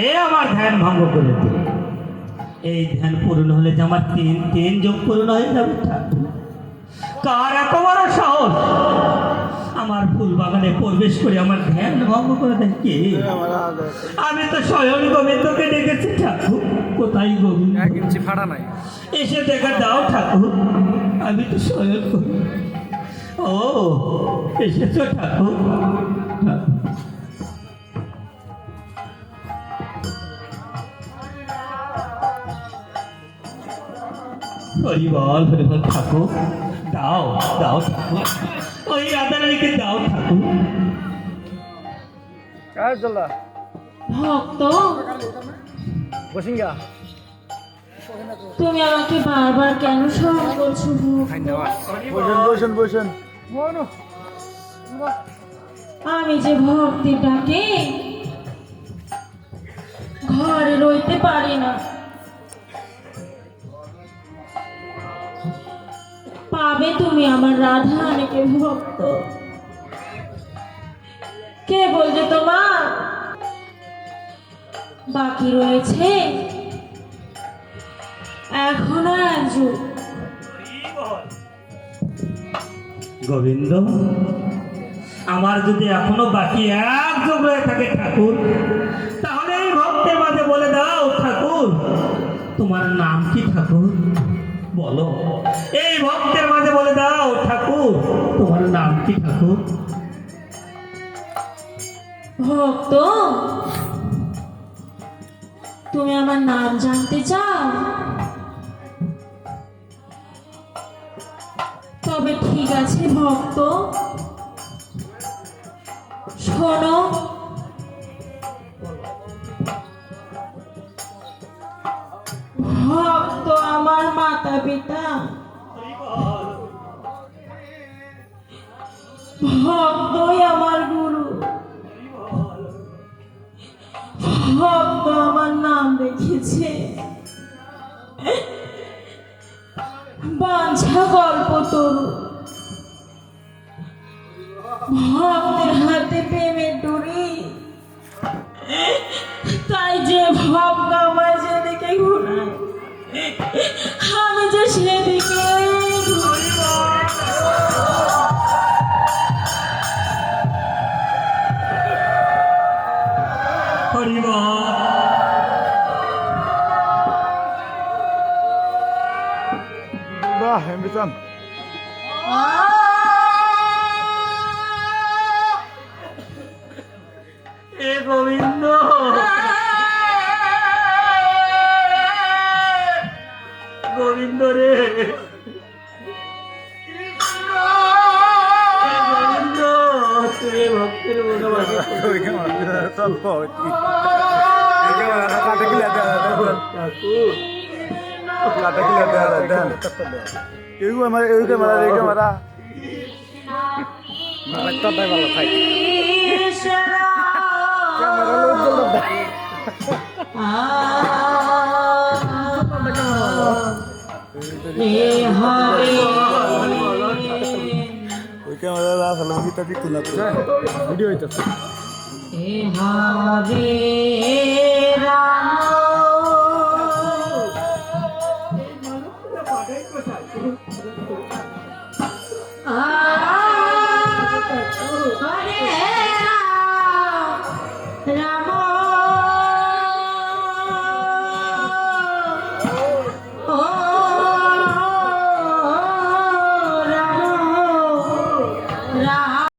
এ আমার ধ্যান ভঙ্গ করে দিল। এই ধ্যান পূরণ হলে যে আমার তিন যোগ পূরণ হয়ে যাবে। কার এত বড় সাহস আমার ফুল বাগানে প্রবেশ করে আমার ধ্যান ভঙ্গ করে দেয় কে? আমি তো স্বয়ং গোবিন্দকে ডেকেছি। ঠাকুর কোথায় গোবিন্দ? ফাড়া নাই, এসে দেখা দাও ঠাকুর, আমি তো স্বয়ং। ও এসেছো ঠাকুর? হরিবল হরিবল ঠাকুর, দাও দাও ঠাকুর, ওই রাধারানীকে দাও ঠাকুর। ভক্ত, বসিঙ্গা তুমি আমাকে বারবার কেন স্মরণ করছো? বসেন বসেন। আমি যে ভক্তি ডাকে ঘরে রইতে পারি না। পাবে তুমি আমার রাধারানীকে ভক্ত। কে বলছে তোমার বাকি রয়েছে এখনো এক যুগ। গোবিন্দ, আমার যদি এখনো বাকি এক যুগ রয়ে থাকে ঠাকুর, তাহলে এই ভক্তের মাঝে বলে দাও ঠাকুর, তোমার নাম কি ঠাকুর? বলো, এই ভক্তের মাঝে বলে দাও ঠাকুর, তোমার নাম কি ঠাকুর? ভক্ত, তুমি আমার নাম জানতে চাও? তবে ঠিক আছে ভক্ত, শোনো। ভক্ত আমার মাতা পিতা, ভক্তই আমার গুরু, ভক্ত আমার নাম রেখেছে বাঞ্ছা গল্প তরু। ভক্তের হাতে প্রেমের ডুরি, তাই যে ভক্ত আমায় যেদিকে ঘুরায় আমি যে সেদিকে ঘুরি। এ গোবিন্দ, গোবিন্দ রে, গোবিন্দ, তুই ভক্তের ভালো খাই ভিডিও হইতেছে।